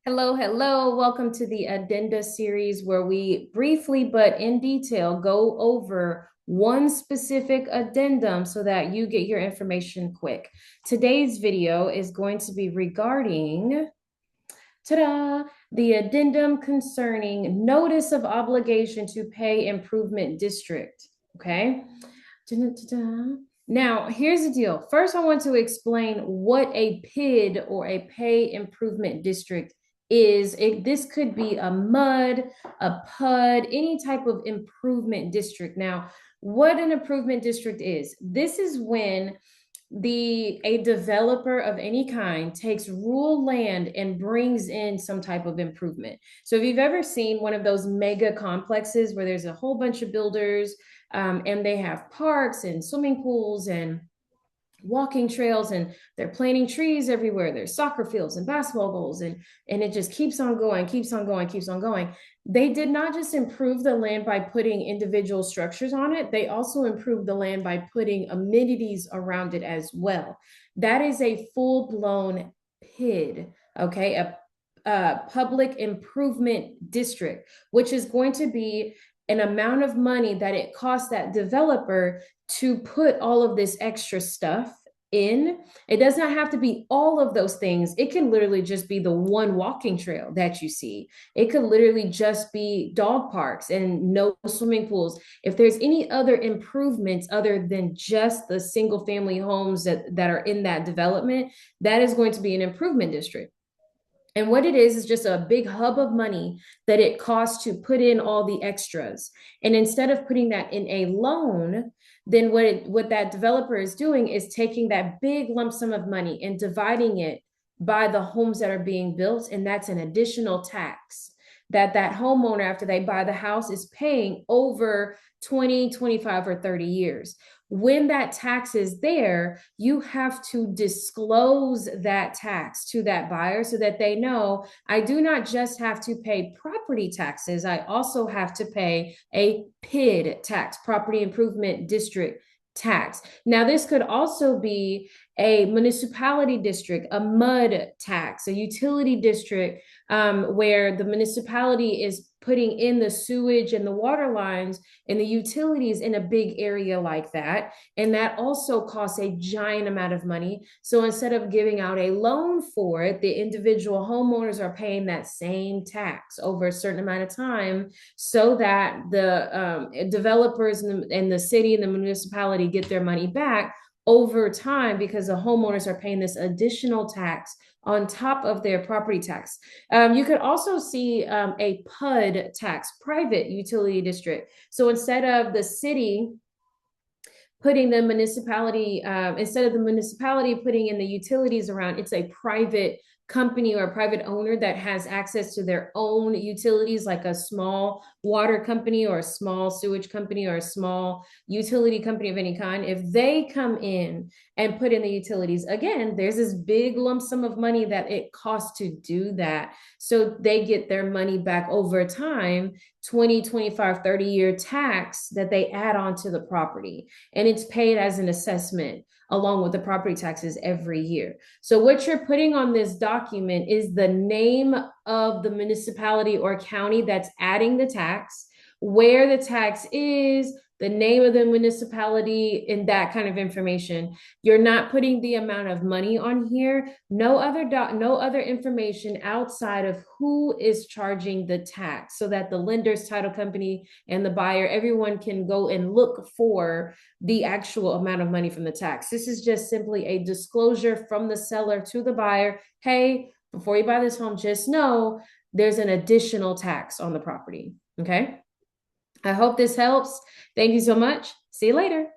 Hello, hello. Welcome to the Addenda series where we briefly but in detail go over one specific addendum so that you get your information quick. Today's video is going to be regarding, ta-da, the addendum concerning notice of obligation to pay improvement district. Okay. Da-da-da-da. Now, here's the deal. First, I want to explain what a PID or a pay improvement district is. This could be a MUD, a PUD, any type of improvement district. Now, what an improvement district is, this is when a developer of any kind takes rural land and brings in some type of improvement. So if you've ever seen one of those mega complexes where there's a whole bunch of builders, and they have parks and swimming pools and walking trails, and they're planting trees everywhere. There's soccer fields and basketball goals, and it just keeps on going, keeps on going, keeps on going. They did not just improve the land by putting individual structures on it, they also improved the land by putting amenities around it as well. That is a full-blown PID, okay? A public improvement district, which is going to be an amount of money that it costs that developer to put all of this extra stuff in. It does not have to be all of those things. It can literally just be the one walking trail that you see. It could literally just be dog parks and no swimming pools. If there's any other improvements other than just the single family homes that are in that development, that is going to be an improvement district. And what it is just a big hub of money that it costs to put in all the extras. And instead of putting that in a loan, then what that developer is doing is taking that big lump sum of money and dividing it by the homes that are being built. And that's an additional tax that homeowner, after they buy the house, is paying over 20, 25, or 30 years. When that tax is there, you have to disclose that tax to that buyer so that they know, I do not just have to pay property taxes, I also have to pay a PID tax, property improvement district tax. Now, this could also be a municipality district, a MUD tax, a utility district, where the municipality is putting in the sewage and the water lines and the utilities in a big area like that. And that also costs a giant amount of money. So instead of giving out a loan for it, the individual homeowners are paying that same tax over a certain amount of time so that the developers and the city and the municipality get their money back over time, because the homeowners are paying this additional tax on top of their property tax. You could also see a PUD tax, private utility district. So instead of the city putting the municipality, instead of the municipality putting in the utilities around, it's a private company or a private owner that has access to their own utilities, like a small water company or a small sewage company or a small utility company of any kind. If they come in and put in the utilities, again, there's this big lump sum of money that it costs to do that. So they get their money back over time, 20, 25, 30-year tax that they add on to the property. And it's paid as an assessment along with the property taxes every year. So what you're putting on this document is the name of the municipality or county that's adding the tax, where the tax is, the name of the municipality, and that kind of information. You're not putting the amount of money on here. No other information outside of who is charging the tax, so that the lender's title company and the buyer, everyone can go and look for the actual amount of money from the tax. This is just simply a disclosure from the seller to the buyer. Hey, before you buy this home, just know there's an additional tax on the property. Okay. I hope this helps. Thank you so much. See you later.